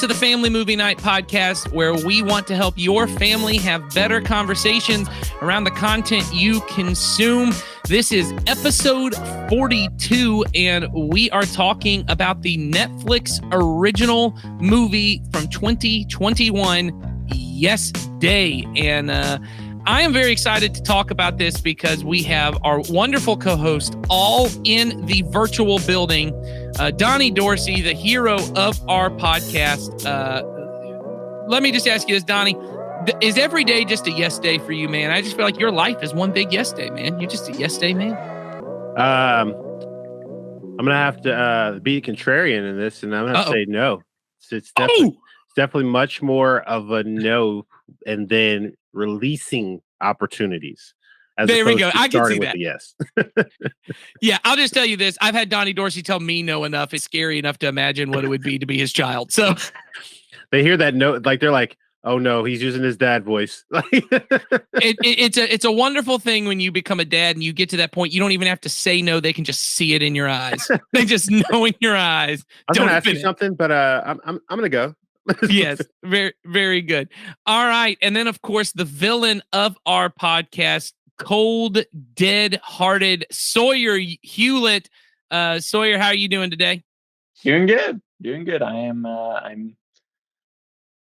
to the Family Movie Night podcast, where we want to help your family have better conversations around the content you consume. This is episode 42, and we are talking about the Netflix original movie from 2021, Yes Day. And I am very excited to talk about this because we have our wonderful co-host all in the virtual building. Donnie Dorsey, the hero of our podcast. Let me just ask you this, Donnie. Is every day just a yes day for you, man? I just feel like your life is one big yes day, man. You're just a yes day, man. I'm going to have to be contrarian in this, and I'm going to say no. It's definitely much more of a no, and then releasing opportunities. There we go. I can see that. Yes. Yeah, I'll just tell you this. I've had Donnie Dorsey tell me no enough. It's scary enough to imagine what it would be to be his child. So they hear that no, like they're like, oh no, he's using his dad voice. It's a wonderful thing when you become a dad and you get to that point. You don't even have to say no. They can just see it in your eyes. They just know in your eyes. I'm going to ask you something, but I'm going to go. Yes, very, very good. All right. And then, of course, the villain of our podcast, cold, dead-hearted Sawyer Hewlett. Sawyer, how are you doing today? Doing good. I'm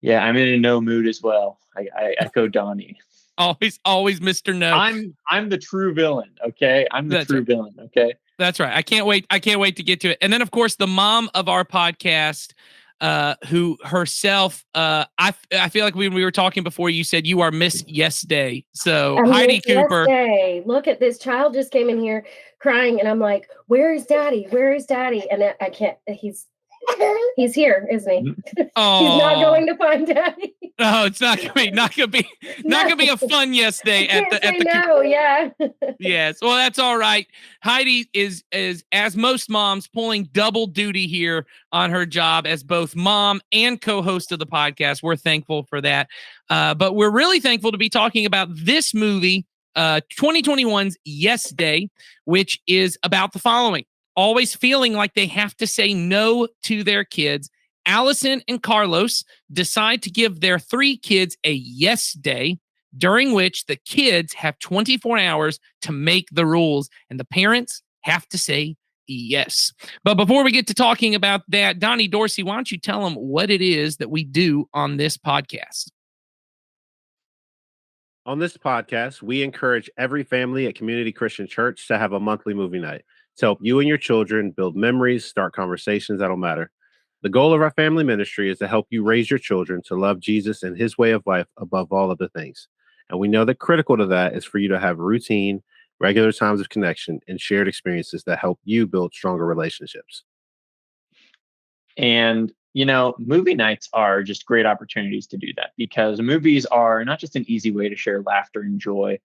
in a no mood as well. I echo Donnie. Always Mr. No. I'm the true villain. Okay. Villain. Okay. That's right. I can't wait to get to it. And then, of course, the mom of our podcast, who herself, I feel like when we were talking before, you said you are Miss Yes Day. So Heidi Cooper. Yes Day. Look at this child just came in here crying, and I'm like, "Where is Daddy? Where is Daddy?" And I can't. He's here, isn't he? Oh. He's not going to find Daddy. No, it's not gonna be a fun yes day at the no, yeah. Yes, well, that's all right. Heidi is as most moms pulling double duty here on her job as both mom and co-host of the podcast. We're thankful for that, but we're really thankful to be talking about this movie, 2021's Yes Day, which is about the following. Always feeling like they have to say no to their kids, Allison and Carlos decide to give their 3 kids a yes day, during which the kids have 24 hours to make the rules, and the parents have to say yes. But before we get to talking about that, Donnie Dorsey, why don't you tell them what it is that we do on this podcast? On this podcast, we encourage every family at Community Christian Church to have a monthly movie night to help you and your children build memories, start conversations that'll matter. The goal of our family ministry is to help you raise your children to love Jesus and his way of life above all other things. And we know that critical to that is for you to have routine, regular times of connection, and shared experiences that help you build stronger relationships. And, movie nights are just great opportunities to do that, because movies are not just an easy way to share laughter and joy,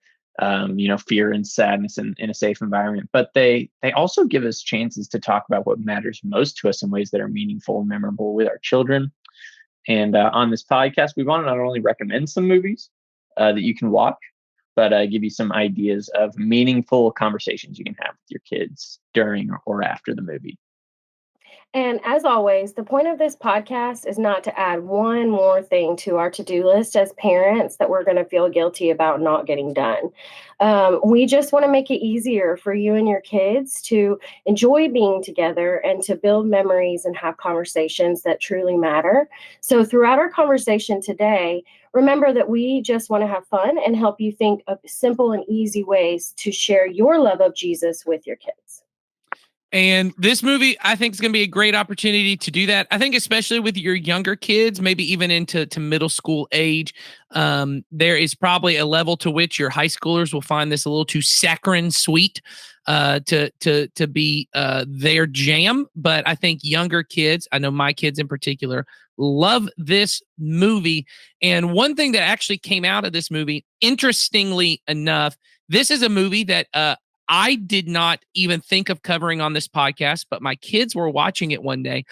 fear and sadness in a safe environment, but they also give us chances to talk about what matters most to us in ways that are meaningful and memorable with our children. And on this podcast, we want to not only recommend some movies that you can watch, but give you some ideas of meaningful conversations you can have with your kids during or after the movie. And as always, the point of this podcast is not to add one more thing to our to-do list as parents that we're going to feel guilty about not getting done. We just want to make it easier for you and your kids to enjoy being together and to build memories and have conversations that truly matter. So throughout our conversation today, remember that we just want to have fun and help you think of simple and easy ways to share your love of Jesus with your kids. And this movie, I think, is going to be a great opportunity to do that. I think especially with your younger kids, maybe even into middle school age, there is probably a level to which your high schoolers will find this a little too saccharine sweet to be their jam. But I think younger kids, I know my kids in particular, love this movie. And one thing that actually came out of this movie, interestingly enough, this is a movie that I did not even think of covering on this podcast, but my kids were watching it one day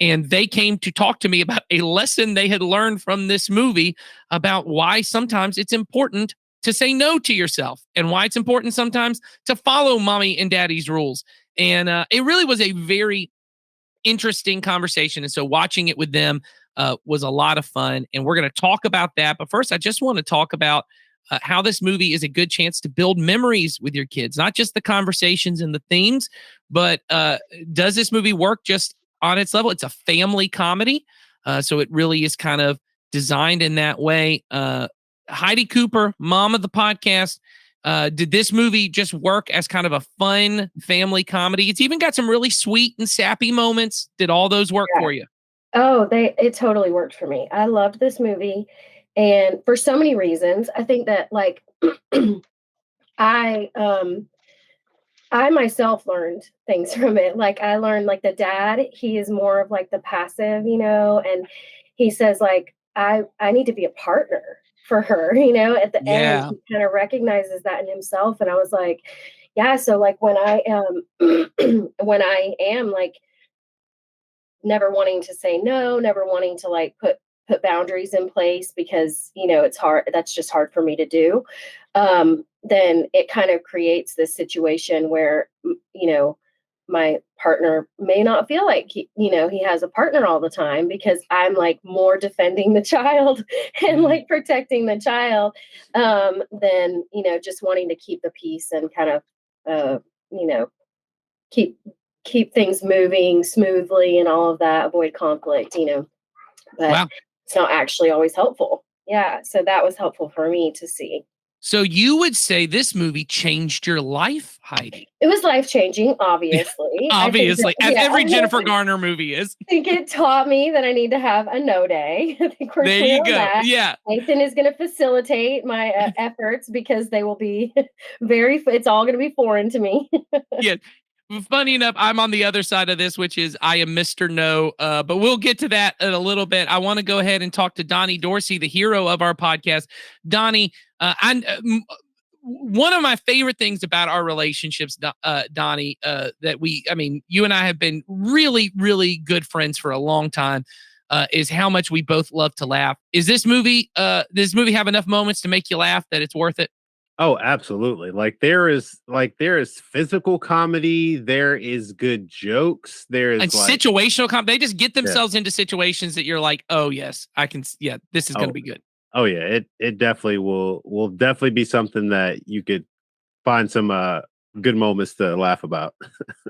and they came to talk to me about a lesson they had learned from this movie about why sometimes it's important to say no to yourself and why it's important sometimes to follow mommy and daddy's rules. And it really was a very interesting conversation. And so watching it with them, was a lot of fun. And we're going to talk about that. But first, I just want to talk about how this movie is a good chance to build memories with your kids, not just the conversations and the themes, but does this movie work just on its level? It's a family comedy. So it really is kind of designed in that way. Heidi Cooper, mom of the podcast, did this movie just work as kind of a fun family comedy? It's even got some really sweet and sappy moments. Did all those work for you? Oh, it totally worked for me. I loved this movie. And for so many reasons, I think that like I myself learned things from it. Like I learned like the dad, he is more of like the passive, and he says like, I need to be a partner for her, at the end, he kind of recognizes that in himself. And I was like, yeah. So like when I am like never wanting to say no, never wanting to like put boundaries in place because, it's hard. That's just hard for me to do. Then it kind of creates this situation where, my partner may not feel like he has a partner all the time because I'm like more defending the child and like protecting the child, than, just wanting to keep the peace and kind of, keep things moving smoothly and all of that, avoid conflict, but it's not actually always helpful. Yeah. So that was helpful for me to see. So you would say this movie changed your life, Heidi? It was life-changing, obviously. Obviously, as every Jennifer Garner movie is. I think it taught me that I need to have a no day. I think we're there clear you on go. that. Yeah. Nathan is going to facilitate my efforts because they will be it's all going to be foreign to me. Yeah. Funny enough, I'm on the other side of this, which is I am Mr. No, but we'll get to that in a little bit. I want to go ahead and talk to Donnie Dorsey, the hero of our podcast. Donnie, one of my favorite things about our relationships, Donnie, you and I have been really, really good friends for a long time, is how much we both love to laugh. Is this movie have enough moments to make you laugh that it's worth it? Oh, absolutely. There is physical comedy. There is good jokes. There is situational comedy. They just get themselves into situations that you're like, oh yes, I can. Yeah, this is going to be good. Oh yeah. It definitely will definitely be something that you could find some good moments to laugh about.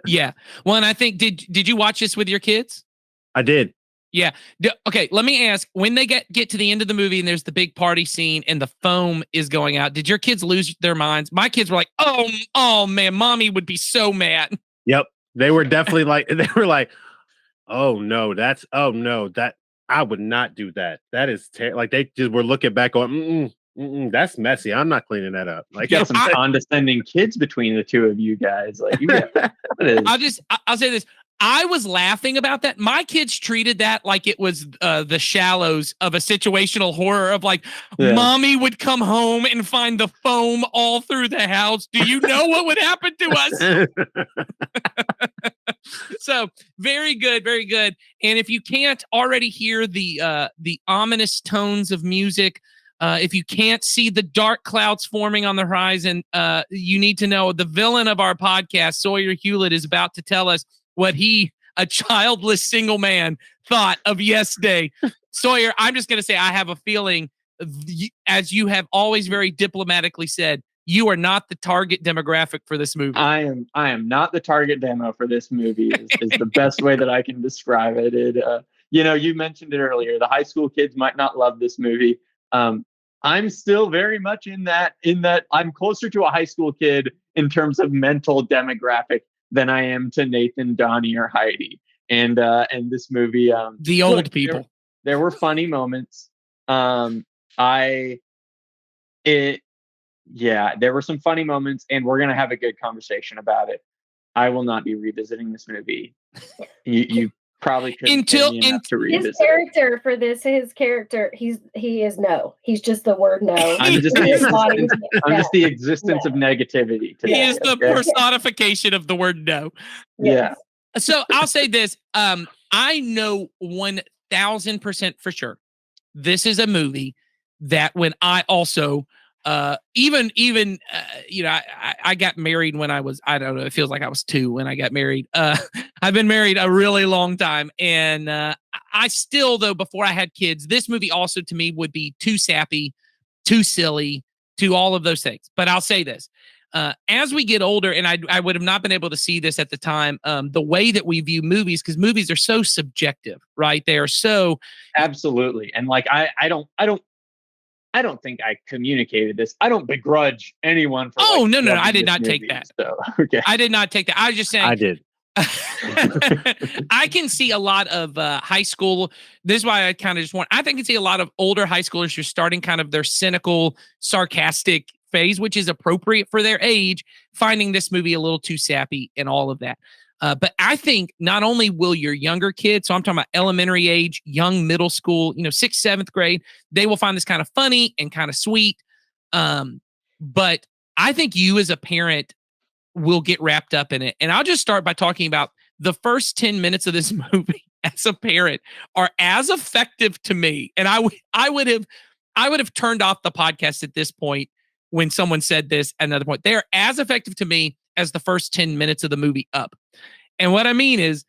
Yeah. Well, and I think, did you watch this with your kids? I did. Yeah. Okay. Let me ask, when they get to the end of the movie and there's the big party scene and the foam is going out, did your kids lose their minds? My kids were like, oh man, mommy would be so mad. Yep. They were definitely like, oh no, that I would not do that. That is like they just were looking back going, that's messy. I'm not cleaning that up. Like, you got some condescending kids between the two of you guys. Like, I'll say this. I was laughing about that. My kids treated that like it was the Shallows of a situational horror of like, mommy would come home and find the foam all through the house. Do you know what would happen to us? So very good, very good. And if you can't already hear the ominous tones of music, if you can't see the dark clouds forming on the horizon, you need to know the villain of our podcast, Sawyer Hewlett, is about to tell us what he, a childless single man, thought of Yes Day. Sawyer, I'm just going to say I have a feeling, as you have always very diplomatically said, you are not the target demographic for this movie. I am not the target demo for this movie is the best way that I can describe it. You mentioned it earlier. The high school kids might not love this movie. I'm still very much in that I'm closer to a high school kid in terms of mental demographic than I am to Nathan, Donnie, or Heidi. And this movie, the old people. There were funny moments. There were some funny moments, and we're gonna have a good conversation about it. I will not be revisiting this movie. You probably couldn't to revisit his character for this. His character, he is no. He's just the word no. I'm just the existence of negativity today. He is the personification of the word no. Yeah. So I'll say this. I know 1000% for sure. This is a movie that when I also Even I got married when I was, I don't know, it feels like I was 2 when I got married. I've been married a really long time, and I still, though, before I had kids, this movie also to me would be too sappy, too silly, to all of those things. But I'll say this. As we get older, and I would have not been able to see this at the time, the way that we view movies, because movies are so subjective, right? They are so Absolutely. And like I don't think I communicated this. I don't begrudge anyone for Oh, like, no, I loving did this not take movie, that. So okay. I did not take that. I was just saying I did. I can see a lot of high school. This is why I kind of just want, I think I can see a lot of older high schoolers who are starting kind of their cynical, sarcastic phase, which is appropriate for their age, finding this movie a little too sappy and all of that. But I think not only will your younger kids, so I'm talking about elementary age, young middle school, 6th, 7th grade, they will find this kind of funny and kind of sweet. But I think you as a parent will get wrapped up in it. And I'll just start by talking about the first 10 minutes of this movie as a parent are as effective to me. And I would have turned off the podcast at this point when someone said this at another point. They're as effective to me as the first 10 minutes of the movie Up. And what I mean is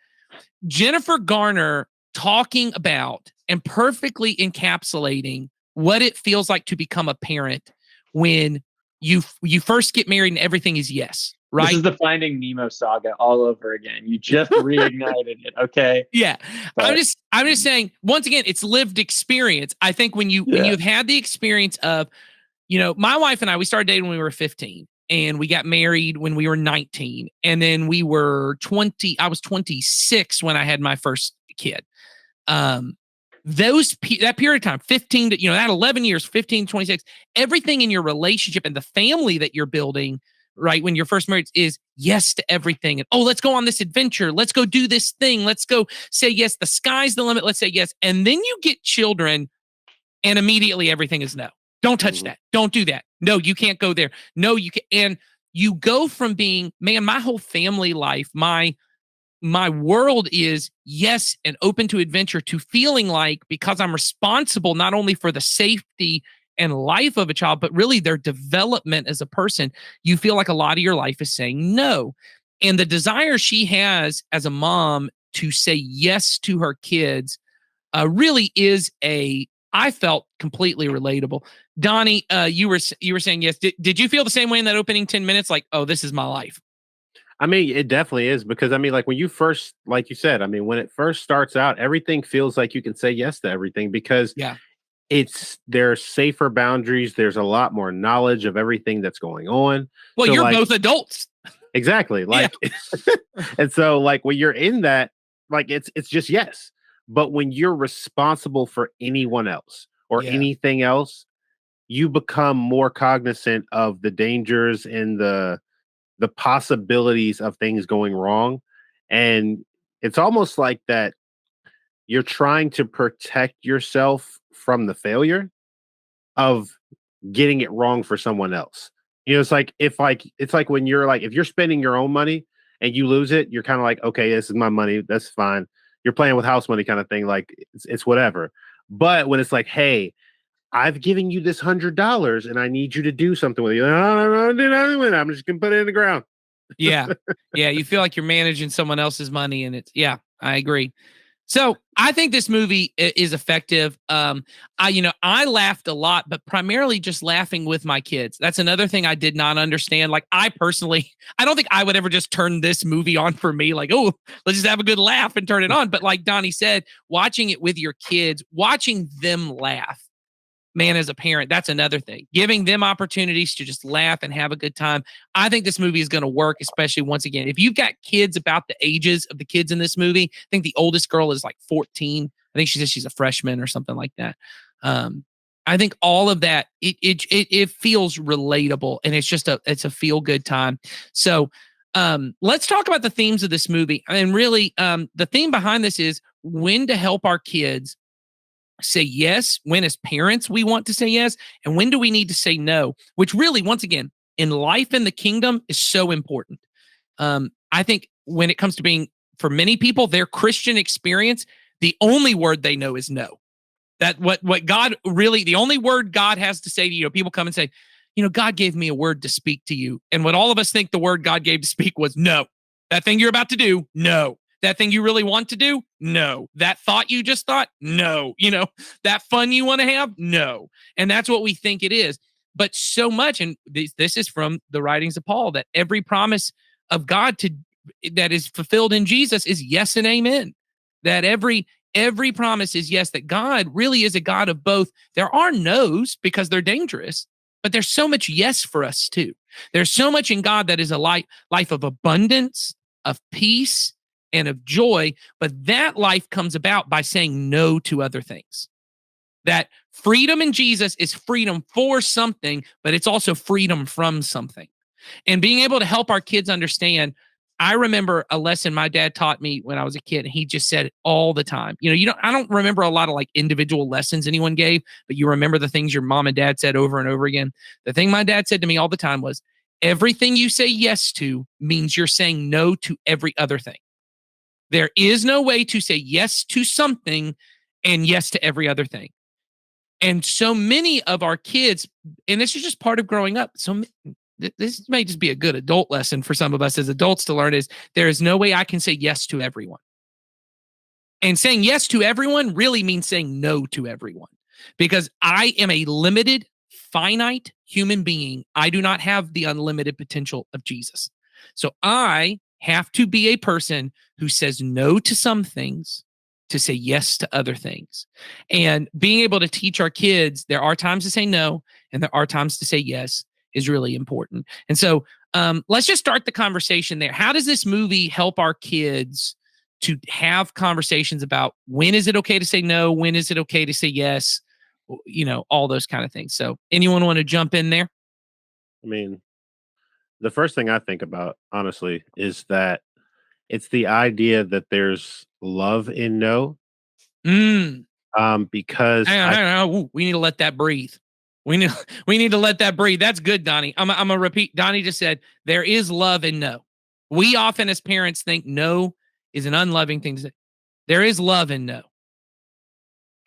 Jennifer Garner talking about and perfectly encapsulating what it feels like to become a parent when you first get married and everything is yes. Right. This is the Finding Nemo saga all over again. You just reignited it. Okay. Yeah. But, I'm just saying, once again, it's lived experience. I think when you've had the experience of, my wife and I, we started dating when we were 15 and we got married when we were 19. And then we were 20. I was 26 when I had my first kid. That period of time, 15 to, that 11 years, 15, 26, everything in your relationship and the family that you're building, right, when you're first married, is yes to everything. And, let's go on this adventure. Let's go do this thing. Let's go say yes. The sky's the limit. Let's say yes. And then you get children and immediately everything is no. Don't touch that. Don't do that. No, you can't go there. No, you can. And you go from being, man, my whole family life, my world is yes and open to adventure, to feeling like, because I'm responsible not only for the safety and life of a child, but really their development as a person, you feel like a lot of your life is saying no. And the desire she has as a mom to say yes to her kids really is I felt completely relatable. Donnie, you were saying yes. Did you feel the same way in that opening 10 minutes? Like, oh, this is my life. I mean, it definitely is, because I mean, like when you first, like you said, I mean, when it first starts out, everything feels like you can say yes to everything, because there's safer boundaries. There's a lot more knowledge of everything that's going on. Well, so, you're both adults. Exactly. Like, and so like when you're in that, like it's just yes. But when you're responsible for anyone else or anything else, you become more cognizant of the dangers and the possibilities of things going wrong. And it's almost like that you're trying to protect yourself from the failure of getting it wrong for someone else. It's like it's like when you're like, if you're spending your own money and you lose it, you're kind of like, okay, this is my money, that's fine. You're playing with house money kind of thing, like it's whatever. But when it's like, hey, I've given you this $100 and I need you to do something with it. I'm just gonna put it in the ground. Yeah. You feel like you're managing someone else's money, and I agree. So I think this movie is effective. I laughed a lot, but primarily just laughing with my kids. That's another thing I did not understand. Like I don't think I would ever just turn this movie on for me. Like, oh, let's just have a good laugh and turn it on. But like Donnie said, watching it with your kids, watching them laugh, man, as a parent, that's another thing. Giving them opportunities to just laugh and have a good time. I think this movie is going to work, especially once again, if you've got kids about the ages of the kids in this movie. I think the oldest girl is like 14. I think she says she's a freshman or something like that. I think all of that, it feels relatable, and it's a feel good time. So let's talk about the themes of this movie. And really, the theme behind this is when to help our kids say yes, when as parents we want to say yes, and when do we need to say no, which really, once again, in life in the kingdom is so important. I think when it comes to being, for many people, their Christian experience, the only word they know is no. That what God really, the only word God has to say to you, people come and say, God gave me a word to speak to you. And what all of us think the word God gave to speak was no. That thing you're about to do, no. That thing you really want to do, no. That thought you just thought, no. That fun you want to have, no. And that's what we think it is. But so much, and this is from the writings of Paul, that every promise of God that is fulfilled in Jesus is yes and amen. That every promise is yes, that God really is a God of both. There are no's because they're dangerous, but there's so much yes for us too. There's so much in God that is a life of abundance, of peace, and of joy. But that life comes about by saying no to other things. That freedom in Jesus is freedom for something, but it's also freedom from something. And being able to help our kids understand. I remember a lesson my dad taught me when I was a kid, and he just said it all the time. I don't remember a lot of like individual lessons anyone gave, but you remember the things your mom and dad said over and over again. The thing my dad said to me all the time was, everything you say yes to means you're saying no to every other thing. There is no way to say yes to something and yes to every other thing. And so many of our kids, and this is just part of growing up. So this may just be a good adult lesson for some of us as adults to learn is there is no way I can say yes to everyone. And saying yes to everyone really means saying no to everyone, because I am a limited, finite human being. I do not have the unlimited potential of Jesus. So I have to be a person who says no to some things to say yes to other things. And being able to teach our kids there are times to say no and there are times to say yes is really important. And so let's just start the conversation there. How does this movie help our kids to have conversations about when is it okay to say no? When is it okay to say yes? All those kind of things. So anyone want to jump in there? I mean, the first thing I think about, honestly, is that it's the idea that there's love in no. Because hang on. Ooh, we need to let that breathe. We need to let that breathe. That's good, Donnie. I'm gonna repeat. Donnie just said there is love in no. We often as parents think no is an unloving thing to say. There is love in no.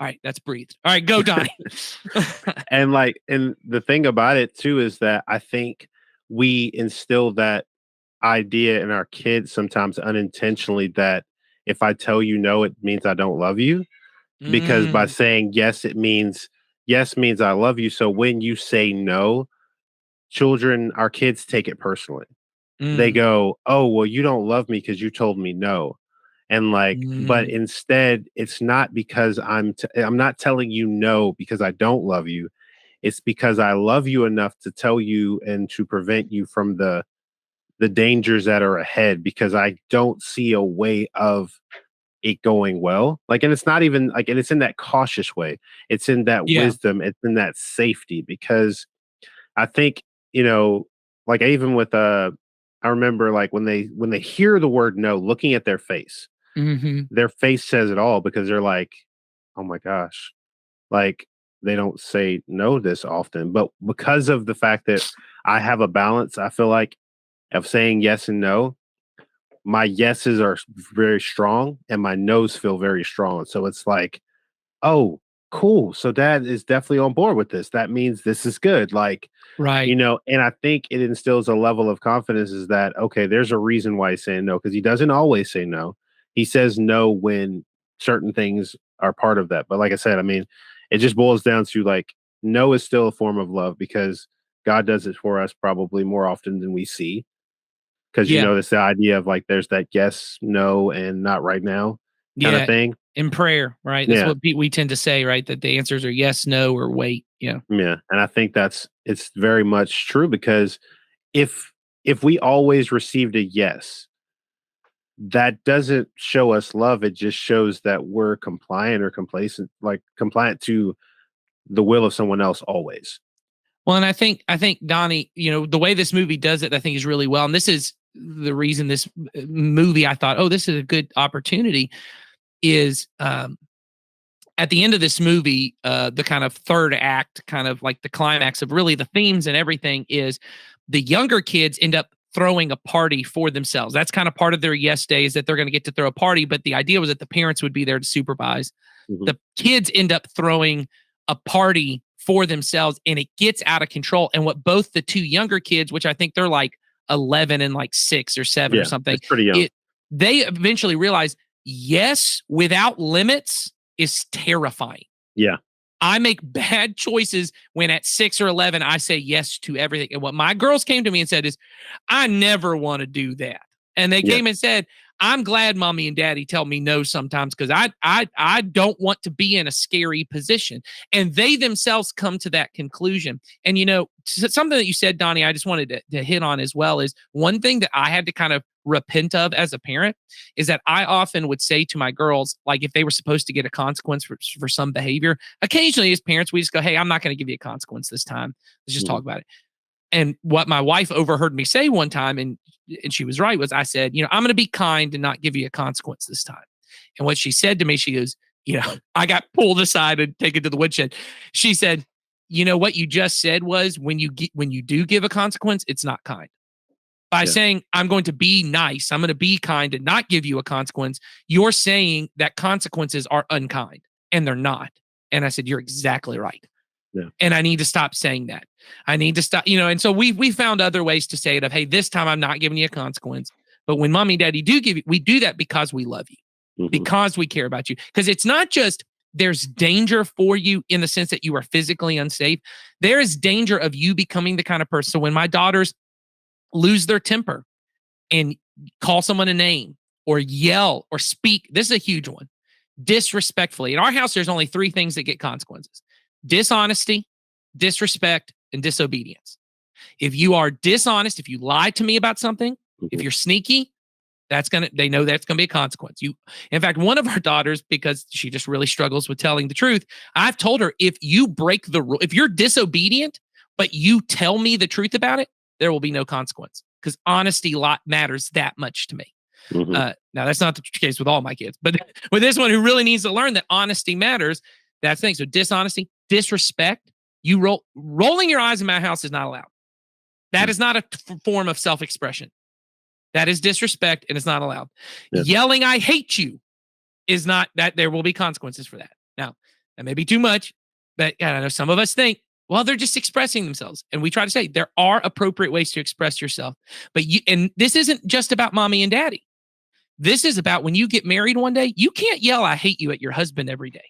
All right, that's breathed. All right, go, Donnie. and the thing about it too is that I think we instill that idea in our kids sometimes unintentionally that if I tell you no, it means I don't love you. Because by saying yes, yes means I love you. So when you say no, our kids take it personally. They go, oh, well, you don't love me because you told me no. And but instead, it's not because I'm not telling you no because I don't love you. It's because I love you enough to tell you and to prevent you from the dangers that are ahead, because I don't see a way of it going well. And it's not even and it's in that cautious way. It's in that wisdom. It's in that safety, because I think, even with I remember when they hear the word no, looking at their face, their face says it all, because they're like, oh my gosh, they don't say no this often. But because of the fact that I have a balance, I feel like, of saying yes and no, my yeses are very strong and my no's feel very strong. So it's like, oh, cool. So dad is definitely on board with this. That means this is good. Right. And I think it instills a level of confidence is that, okay, there's a reason why he's saying no, because he doesn't always say no. He says no when certain things are part of that. But like I said, it just boils down to no is still a form of love, because God does it for us probably more often than we see. Because it's the idea of there's that yes, no, and not right now kind of thing. In prayer, right? That's what we tend to say, right? That the answers are yes, no, or wait. Yeah. Yeah. And I think it's very much true, because if we always received a yes, that doesn't show us love. It just shows that we're compliant or complacent, compliant to the will of someone else always. Well, and I think Donnie, the way this movie does it, I think is really well. And this is the reason this movie, I thought, oh, this is a good opportunity, is at the end of this movie, the kind of third act, kind of like the climax of really the themes and everything, is the younger kids end up throwing a party for themselves. That's kind of part of their yes days, that they're going to get to throw a party. But the idea was that the parents would be there to supervise. The kids end up throwing a party for themselves, and it gets out of control. And what both the two younger kids, which I think they're like 11 and like 6 or 7 or something, it's pretty young. They eventually realize, yes, without limits is terrifying. Yeah. I make bad choices when at 6 or 11, I say yes to everything. And what my girls came to me and said is, I never want to do that. And they came and said, I'm glad mommy and daddy tell me no sometimes, because I don't want to be in a scary position. And they themselves come to that conclusion. And, you know, something that you said, Donnie, I just wanted to hit on as well, is one thing that I had to kind of repent of as a parent is that I often would say to my girls, like if they were supposed to get a consequence for some behavior, occasionally as parents, we just go, hey, I'm not going to give you a consequence this time. Let's just talk about it. And what my wife overheard me say one time, and she was right, was I said, you know, I'm going to be kind and not give you a consequence this time. And what she said to me, she goes, you know, I got pulled aside and taken to the woodshed. She said, you know, what you just said was when you do give a consequence, it's not kind. By saying, I'm going to be nice, I'm going to be kind and not give you a consequence, you're saying that consequences are unkind, and they're not. And I said, you're exactly right. Yeah. And I need to stop saying that. I need to stop, you know, and so we found other ways to say it of, hey, this time I'm not giving you a consequence. But when mommy and daddy do give you, we do that because we love you, because we care about you. Because it's not just there's danger for you in the sense that you are physically unsafe. There is danger of you becoming the kind of person. So when my daughters lose their temper and call someone a name or yell or speak, this is a huge one, disrespectfully. In our house, there's only 3 things that get consequences: dishonesty, disrespect, and disobedience. If you are dishonest, if you lie to me about something, if you're sneaky, they know that's gonna be a consequence. In fact, one of our daughters, because she just really struggles with telling the truth, I've told her, if you break the rule, if you're disobedient, but you tell me the truth about it, there will be no consequence, because honesty matters that much to me. Now, that's not the case with all my kids, but with this one who really needs to learn that honesty matters, that's the thing. So dishonesty, disrespect, rolling your eyes in my house is not allowed. That is not a form of self-expression. That is disrespect, and it's not allowed. Yelling, I hate you, is not that. There will be consequences for that. Now, that may be too much, but I know some of us think, well, they're just expressing themselves. And we try to say there are appropriate ways to express yourself. But and this isn't just about mommy and daddy. This is about when you get married one day, you can't yell, I hate you at your husband every day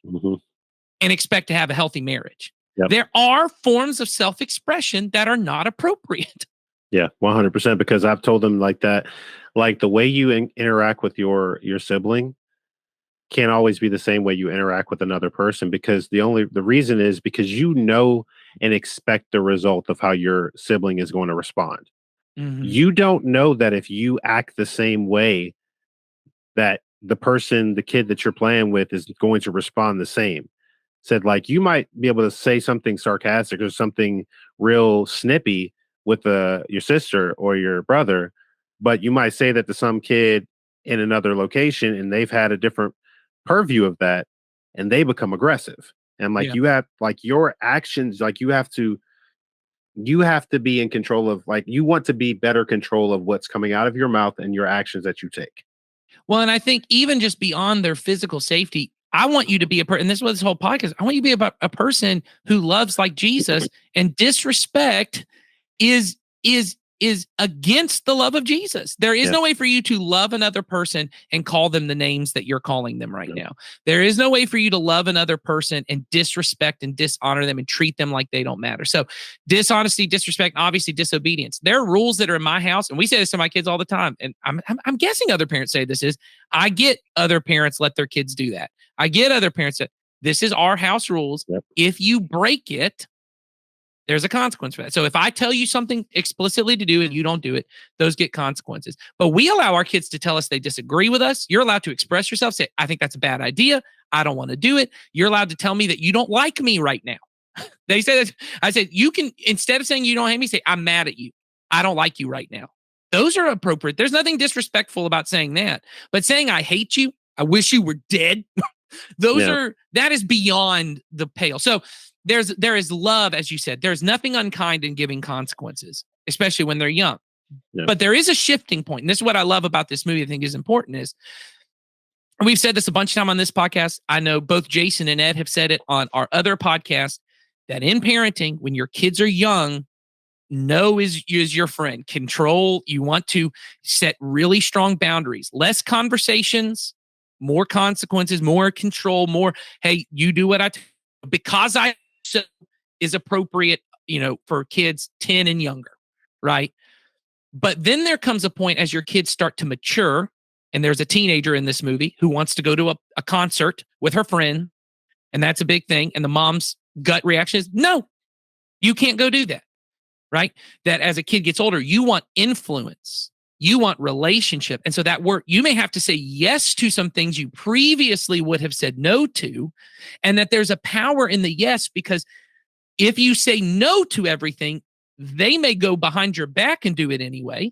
and expect to have a healthy marriage. There are forms of self-expression that are not appropriate. Yeah, 100%. Because I've told them like that, like the way you interact with your sibling can't always be the same way you interact with another person, because the reason is because you know and expect the result of how your sibling is going to respond. You don't know that if you act the same way, that the kid that you're playing with is going to respond the same. Said, like, you might be able to say something sarcastic or something real snippy with your sister or your brother, but you might say that to some kid in another location, and they've had a different purview of that, and they become aggressive. And like you have, like, your actions, like you have to be in control of, like, you want to be better control of what's coming out of your mouth and your actions that you take. Well, and I think even just beyond their physical safety, I want you to be a person, and this is what this whole podcast, I want you to be a person who loves like Jesus, and disrespect is against the love of Jesus. There is no way for you to love another person and call them the names that you're calling them right now. There is no way for you to love another person and disrespect and dishonor them and treat them like they don't matter. So dishonesty, disrespect, obviously disobedience. There are rules that are in my house, and we say this to my kids all the time, and I'm guessing other parents say this is, I get other parents let their kids do that. I get other parents that this is our house rules. If you break it, there's a consequence for that. So if I tell you something explicitly to do and you don't do it, those get consequences. But we allow our kids to tell us they disagree with us. You're allowed to express yourself, say, I think that's a bad idea. I don't want to do it. You're allowed to tell me that you don't like me right now. They say that. I said, you can, instead of saying you don't hate me, say, I'm mad at you. I don't like you right now. Those are appropriate. There's nothing disrespectful about saying that. But saying I hate you, I wish you were dead. That is beyond the pale. So there is love, as you said. There's nothing unkind in giving consequences, especially when they're young. But there is a shifting point. And this is what I love about this movie, I think is important, is, and we've said this a bunch of time on this podcast. I know both Jason and Ed have said it on our other podcast, that in parenting, when your kids are young, no is your friend. Control. You want to set really strong boundaries, less conversations, more consequences, more control, more, hey, you do what because I so is appropriate, for kids 10 and younger, right? But then there comes a point as your kids start to mature, and there's a teenager in this movie who wants to go to a concert with her friend, and that's a big thing. And the mom's gut reaction is, no, you can't go do that, right? That as a kid gets older, you want influence, you want relationship. And so that work, you may have to say yes to some things you previously would have said no to, and that there's a power in the yes, because if you say no to everything, they may go behind your back and do it anyway.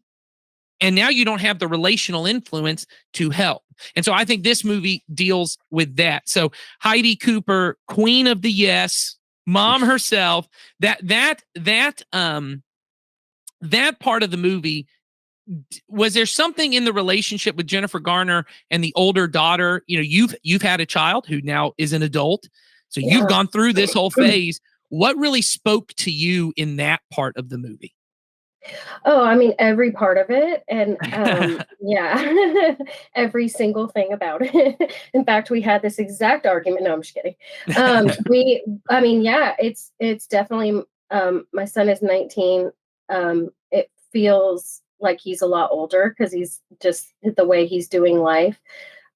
And now you don't have the relational influence to help. And so I think this movie deals with that. So Heidi Cooper, queen of the yes, mom herself, that part of the movie, was there something in the relationship with Jennifer Garner and the older daughter? You've had a child who now is an adult. So you've gone through this whole phase. What really spoke to you in that part of the movie? Oh, I mean, every part of it. And yeah, every single thing about it. In fact, we had this exact argument. No, I'm just kidding. It's definitely, my son is 19. It feels like he's a lot older because he's just the way he's doing life.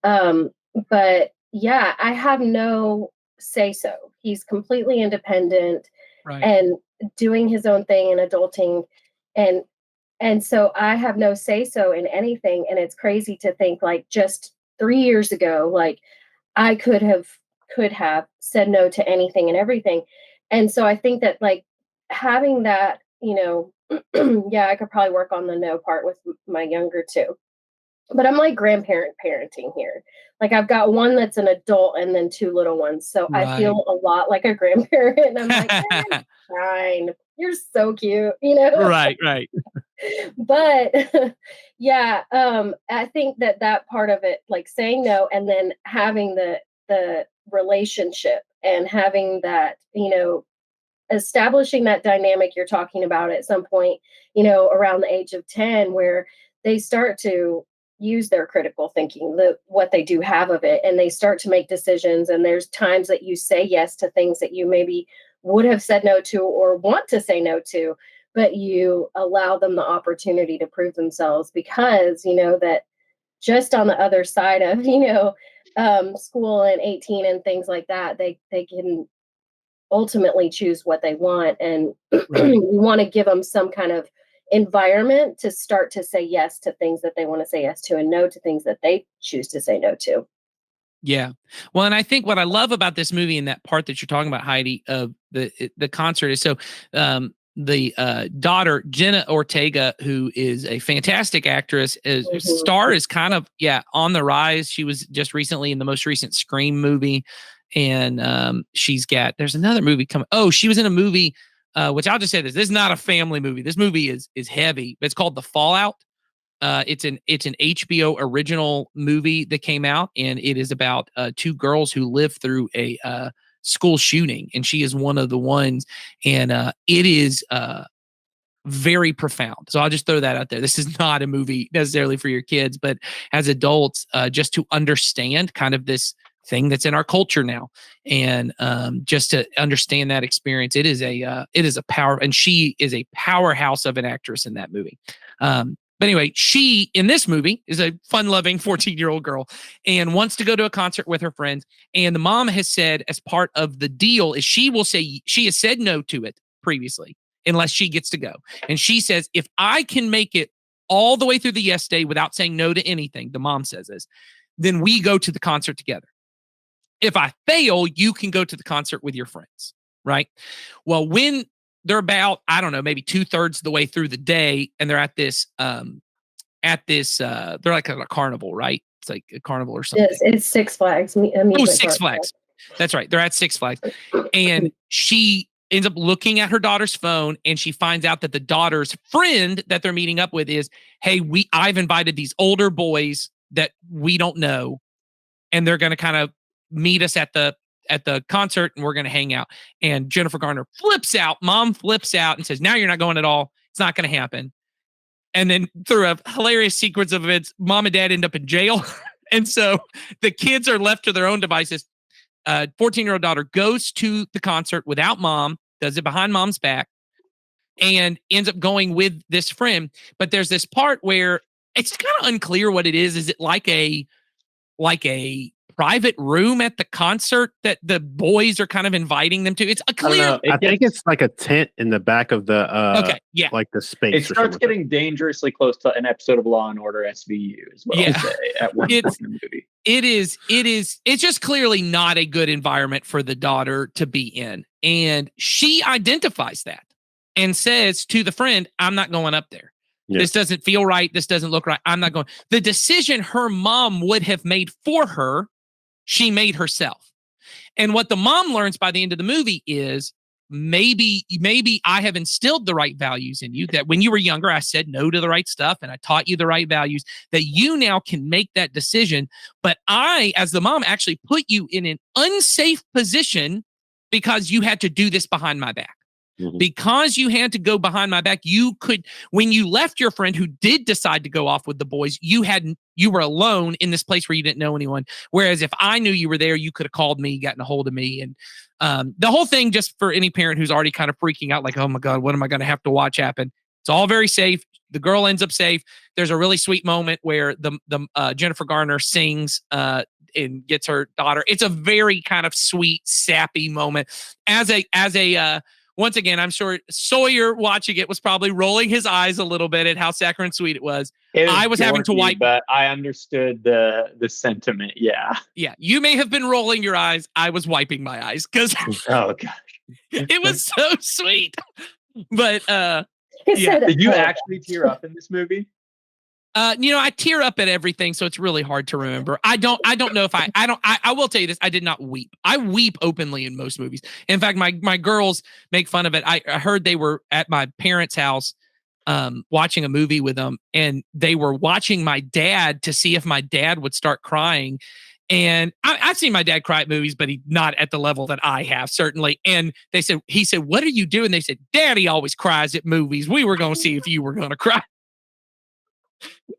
But yeah, I have no say so. He's completely independent, right, and doing his own thing and adulting. And so I have no say so in anything. And it's crazy to think, like, just 3 years ago, like, I could have said no to anything and everything. And so I think that, like, having that, yeah, I could probably work on the no part with my younger two. But I'm like grandparent parenting here. Like, I've got one that's an adult and then two little ones. So right. I feel a lot like a grandparent. And I'm like, fine. You're so cute, Right. But yeah, I think that part of it, like saying no, and then having the relationship and having that, establishing that dynamic you're talking about at some point, around the age of 10, where they start to use their critical thinking, what they do have of it, and they start to make decisions. And there's times that you say yes to things that you maybe would have said no to or want to say no to, but you allow them the opportunity to prove themselves, because that just on the other side of school and 18 and things like that, they can ultimately choose what they want. And right. You want to give them some kind of environment to start to say yes to things that they want to say yes to, and no to things that they choose to say no to. Yeah. Well, and I think what I love about this movie and that part that you're talking about, Heidi, of the concert is, so the daughter, Jenna Ortega, who is a fantastic actress, star is kind of, on the rise. She was just recently in the most recent Scream movie. And there's another movie coming. Oh, she was in a movie, which I'll just say this is not a family movie. This movie is heavy, but it's called The Fallout. It's an HBO original movie that came out, and it is about two girls who live through a school shooting, and she is one of the ones, and it is very profound. So I'll just throw that out there. This is not a movie necessarily for your kids, but as adults, just to understand kind of this thing that's in our culture now, and just to understand that experience. It is a power, and she is a powerhouse of an actress in that movie. But anyway, she in this movie is a fun-loving 14-year-old girl and wants to go to a concert with her friends. And the mom has said, as part of the deal, is she has said no to it previously unless she gets to go. And she says, if I can make it all the way through the yes day without saying no to anything, the mom says this, then we go to the concert together. If I fail, you can go to the concert with your friends, right? Well, when they're about, I don't know, maybe 2/3 of the way through the day, and they're at this, they're like at a carnival, right? It's like a carnival or something. It's Six Flags. Six Flags. That's right. They're at Six Flags. And she ends up looking at her daughter's phone, and she finds out that the daughter's friend that they're meeting up with is, hey, I've invited these older boys that we don't know, and they're going to kind of meet us at the at the concert and we're going to hang out. And Jennifer Garner flips out. Mom flips out and says, now you're not going at all. It's not going to happen. And then through a hilarious sequence of events, mom and dad end up in jail. And so the kids are left to their own devices. 14-year-old daughter goes to the concert without mom, does it behind mom's back, and ends up going with this friend. But there's this part where it's kind of unclear what it is. Is it like a private room at the concert that the boys are kind of inviting them to? It's a clear. I think it's like a tent in the back of the like the space. It starts getting dangerously close to an episode of Law and Order SVU as well. Yeah. At one point in the movie. It's just clearly not a good environment for the daughter to be in. And she identifies that and says to the friend, I'm not going up there. Yeah. This doesn't feel right. This doesn't look right. I'm not going. The decision her mom would have made for her, she made herself. And what the mom learns by the end of the movie is maybe I have instilled the right values in you, that when you were younger, I said no to the right stuff and I taught you the right values, that you now can make that decision. But I, as the mom, actually put you in an unsafe position because you had to do this behind my back. Mm-hmm. Because you had to go behind my back, you could, when you left your friend who did decide to go off with the boys, you were alone in this place where you didn't know anyone. Whereas if I knew you were there, you could have called me, gotten a hold of me. And the whole thing, just for any parent who's already kind of freaking out, like, oh my God, what am I going to have to watch happen? It's all very safe. The girl ends up safe. There's a really sweet moment where the Jennifer Garner sings and gets her daughter. It's a very kind of sweet, sappy moment. Once again, I'm sure Sawyer watching it was probably rolling his eyes a little bit at how saccharine sweet it was. I was having to wipe, but I understood the sentiment. Yeah, yeah. You may have been rolling your eyes. I was wiping my eyes because oh gosh, it was so sweet. But yeah. Did you actually tear up in this movie? I tear up at everything, so it's really hard to remember. I don't know if I will tell you this. I did not weep. I weep openly in most movies. In fact, my girls make fun of it. I heard they were at my parents' house watching a movie with them, and they were watching my dad to see if my dad would start crying. And I've seen my dad cry at movies, but he's not at the level that I have, certainly. And he said, what are you doing? They said, Daddy always cries at movies. We were going to see if you were going to cry.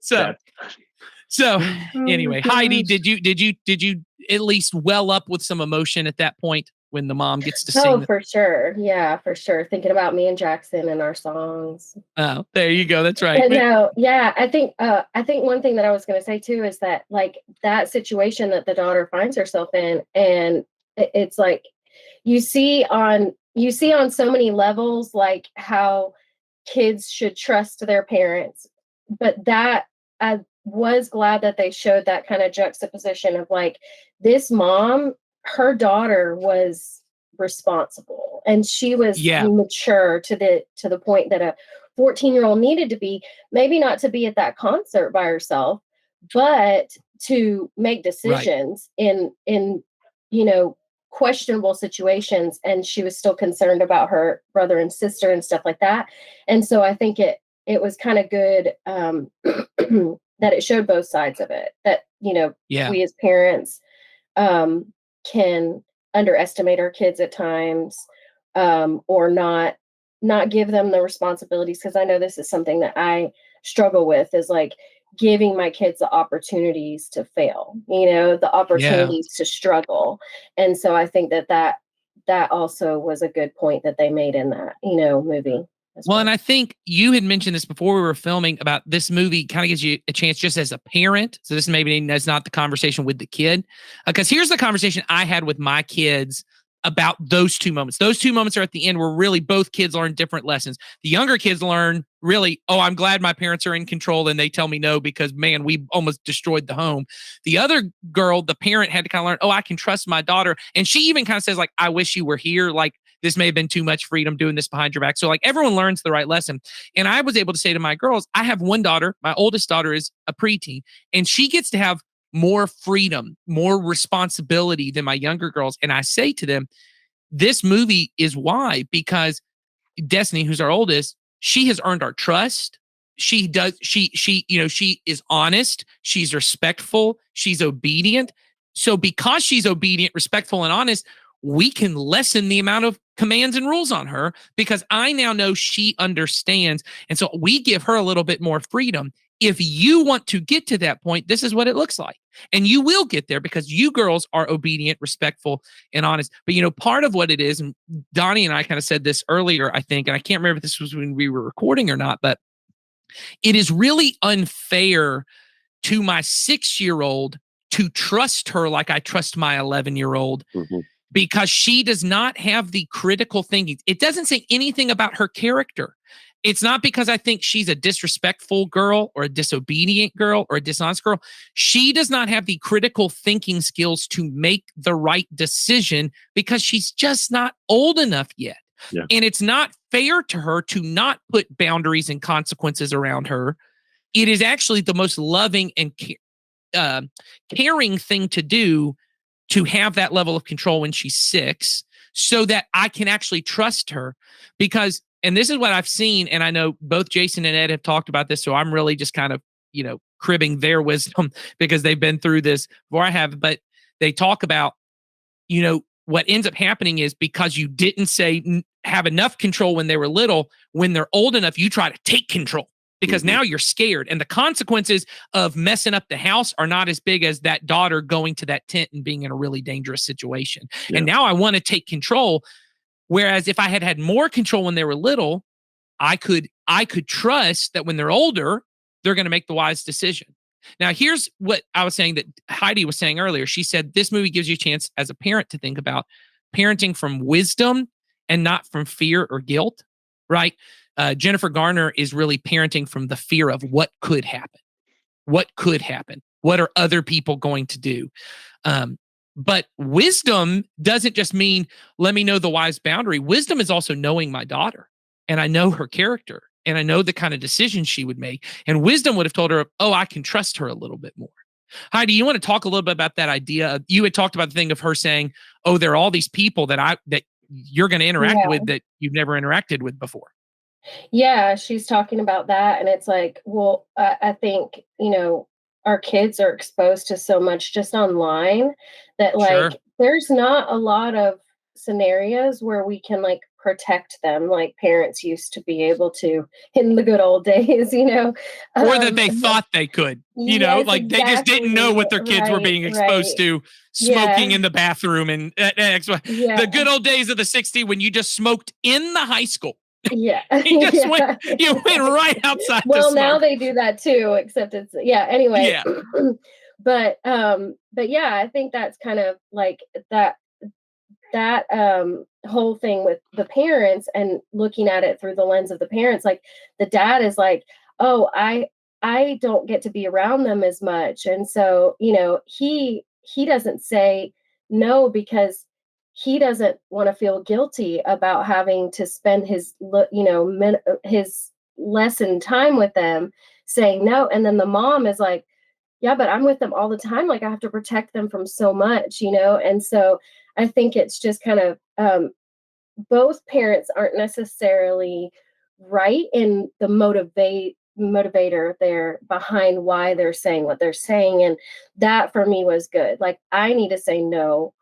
So anyway, Heidi, did you at least well up with some emotion at that point when the mom gets to sing? Oh, for sure. Yeah, for sure. Thinking about me and Jackson and our songs. Oh, there you go. That's right. I think one thing that I was going to say too is that like that situation that the daughter finds herself in, and it's like you see on so many levels like how kids should trust their parents, but that I was glad that they showed that kind of juxtaposition of like this mom, her daughter was responsible and she was mature to the point that a 14-year-old needed to be, maybe not to be at that concert by herself, but to make decisions in questionable situations. And she was still concerned about her brother and sister and stuff like that. And so I think it was kind of good that it showed both sides of it, that, we as parents can underestimate our kids at times or not give them the responsibilities. Because I know this is something that I struggle with, is like giving my kids the opportunities to fail, the opportunities to struggle. And so I think that also was a good point that they made in that, movie. Well, and I think you had mentioned this before we were filming about this movie kind of gives you a chance just as a parent. So this maybe is not the conversation with the kid. Because here's the conversation I had with my kids about those two moments. Those two moments are at the end where really both kids learn different lessons. The younger kids learn really, oh, I'm glad my parents are in control and they tell me no because, man, we almost destroyed the home. The other girl, the parent had to kind of learn, oh, I can trust my daughter. And she even kind of says like, I wish you were here. Like, this may have been too much freedom doing this behind your back. So like everyone learns the right lesson. And I was able to say to my girls, I have one daughter. My oldest daughter is a preteen and she gets to have more freedom, more responsibility than my younger girls. And I say to them, this movie is why, because Destiny, who's our oldest, she has earned our trust. She is honest. She's respectful. She's obedient. So because she's obedient, respectful, and honest, we can lessen the amount of commands and rules on her because I now know she understands. And so we give her a little bit more freedom. If you want to get to that point, this is what it looks like. And you will get there because you girls are obedient, respectful, and honest. But, part of what it is, and Donnie and I kind of said this earlier, I think, and I can't remember if this was when we were recording or not, but it is really unfair to my 6-year-old to trust her like I trust my 11-year-old. Mm-hmm. Because she does not have the critical thinking. It doesn't say anything about her character. It's not because I think she's a disrespectful girl or a disobedient girl or a dishonest girl. She does not have the critical thinking skills to make the right decision because she's just not old enough yet. Yeah. And it's not fair to her to not put boundaries and consequences around her. It is actually the most loving and caring thing to do, to have that level of control when she's 6 so that I can actually trust her. Because, and this is what I've seen, and I know both Jason and Ed have talked about this, so I'm really just kind of, cribbing their wisdom because they've been through this before I have, but they talk about, what ends up happening is because you didn't have enough control when they were little, when they're old enough, you try to take control. Because now you're scared, and the consequences of messing up the house are not as big as that daughter going to that tent and being in a really dangerous situation. Yeah. And now I want to take control. Whereas if I had had more control when they were little, I could trust that when they're older, they're going to make the wise decision. Now, here's what I was saying that Heidi was saying earlier. She said this movie gives you a chance as a parent to think about parenting from wisdom and not from fear or guilt, right? Jennifer Garner is really parenting from the fear of what could happen. What could happen? What are other people going to do? But wisdom doesn't just mean, let me know the wise boundary. Wisdom is also knowing my daughter, and I know her character, and I know the kind of decisions she would make. And wisdom would have told her, oh, I can trust her a little bit more. Heidi, you want to talk a little bit about that idea? You had talked about the thing of her saying, oh, there are all these people that you're going to interact with that you've never interacted with before. Yeah, she's talking about that. And it's like, well, I think, our kids are exposed to so much just online that there's not a lot of scenarios where we can protect them like parents used to be able to in the good old days, or that they thought they could, yes, they just didn't know what their kids were being exposed to, smoking in the bathroom and the good old days of the 60s when you just smoked in the high school. Yeah. you went right outside. Well, now they do that too, except it's anyway. Yeah. But yeah, I think that's kind of like that whole thing with the parents and looking at it through the lens of the parents. Like the dad is like, oh, I don't get to be around them as much. And so, he doesn't say no because he doesn't want to feel guilty about having to spend his lesson time with them, saying no. And then the mom is like, yeah, but I'm with them all the time. Like I have to protect them from so much, And so I think it's just kind of both parents aren't necessarily right in the motivator there behind why they're saying what they're saying. And that for me was good. Like I need to say no.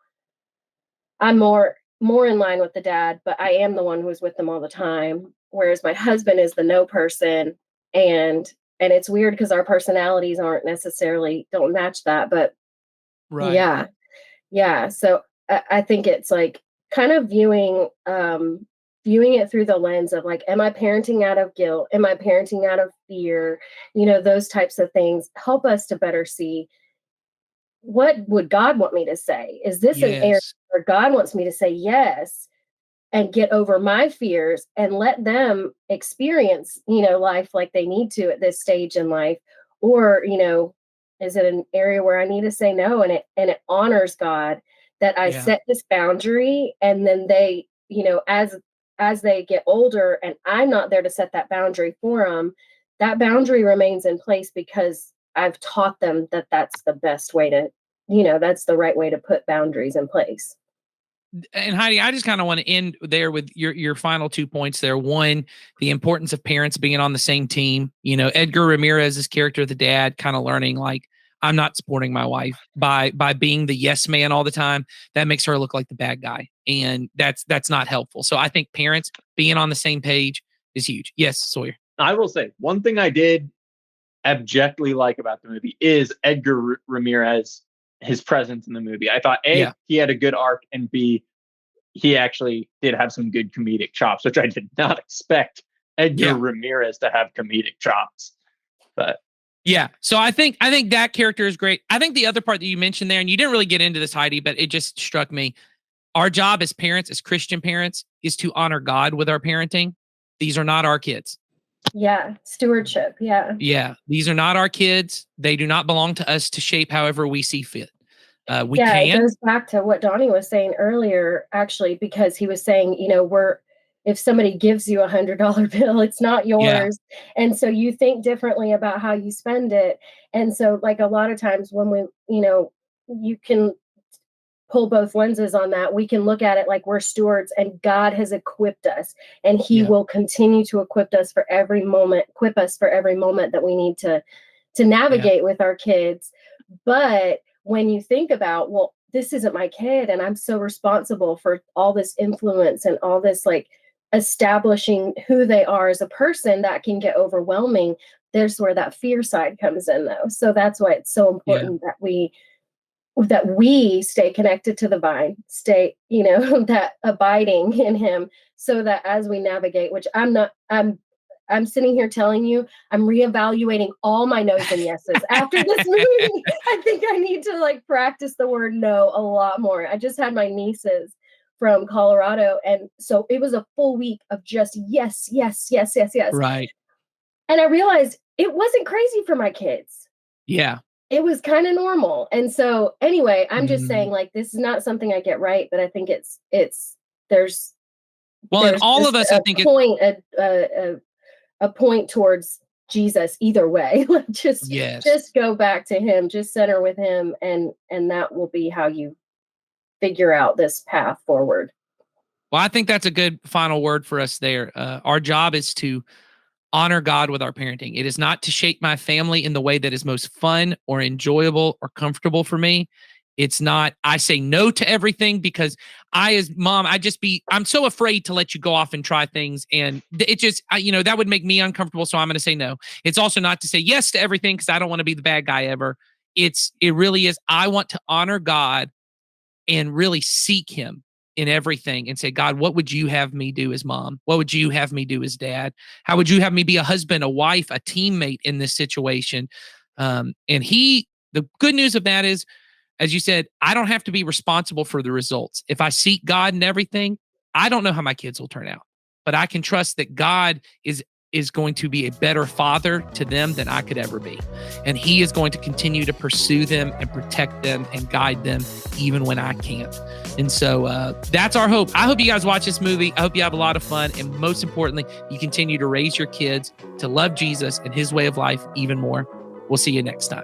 I'm more in line with the dad, but I am the one who's with them all the time. Whereas my husband is the no person. And it's weird because our personalities don't match that, but right. Yeah. So I think it's like kind of viewing it through the lens of like, am I parenting out of guilt? Am I parenting out of fear? Those types of things help us to better see what would God want me to say? Is this an area where God wants me to say yes and get over my fears and let them experience, life like they need to at this stage in life? Or, is it an area where I need to say no? And it honors God that I set this boundary, and then they, as they get older and I'm not there to set that boundary for them, that boundary remains in place because I've taught them that that's the best way to, that's the right way to put boundaries in place. And Heidi, I just kind of want to end there with your final 2 points there. One, the importance of parents being on the same team. Edgar Ramirez's character, the dad, kind of learning like, I'm not supporting my wife by being the yes man all the time. That makes her look like the bad guy, and that's not helpful. So I think parents being on the same page is huge. Yes, Sawyer. I will say one thing I did abjectly like about the movie is Edgar Ramirez, his presence in the movie. I thought A, he had a good arc, and B, he actually did have some good comedic chops, which I did not expect Edgar Ramirez to have comedic chops. But yeah, so I think that character is great. I think the other part that you mentioned there, and you didn't really get into this, Heidi, but it just struck me. Our job as parents, as Christian parents, is to honor God with our parenting. These are not our kids. Yeah, stewardship. Yeah. Yeah, these are not our kids. They do not belong to us to shape however we see fit. We It can. goes back to what Donnie was saying earlier, actually, because he was saying, if somebody gives you $100 bill, it's not yours. Yeah. And so you think differently about how you spend it. And so like a lot of times when we, you can pull both lenses on that. We can look at it like we're stewards, and God has equipped us, and he will continue to equip us for every moment that we need to navigate with our kids. But when you think about, well, this isn't my kid, and I'm so responsible for all this influence and all this like establishing who they are as a person, that can get overwhelming. There's where that fear side comes in, though. So that's why it's so important that we stay connected to the vine, stay, that abiding in him, so that as we navigate, which I'm sitting here telling you, I'm reevaluating all my no's and yeses after this movie. I think I need to practice the word no a lot more. I just had my nieces from Colorado, and so it was a full week of just yes. Right. And I realized it wasn't crazy for my kids. Yeah. It was kind of normal. And so anyway, I'm just saying, this is not something I get right, but I think there's and all of us, I think a point towards Jesus either way. Just go back to him, just center with him, and that will be how you figure out this path forward. Well, I think that's a good final word for us there. Our job is to honor God with our parenting. It is not to shape my family in the way that is most fun or enjoyable or comfortable for me. It's not, I say no to everything because as mom, I'm so afraid to let you go off and try things. And it just, that would make me uncomfortable. So I'm going to say no. It's also not to say yes to everything because I don't want to be the bad guy ever. It really is. I want to honor God and really seek him in everything and say, God, what would you have me do as mom? What would you have me do as dad? How would you have me be a husband, a wife, a teammate in this situation? And the good news of that is, as you said, I don't have to be responsible for the results. If I seek God in everything, I don't know how my kids will turn out, but I can trust that God is going to be a better father to them than I could ever be. And he is going to continue to pursue them and protect them and guide them even when I can't. And so that's our hope. I hope you guys watch this movie. I hope you have a lot of fun. And most importantly, you continue to raise your kids to love Jesus and his way of life even more. We'll see you next time.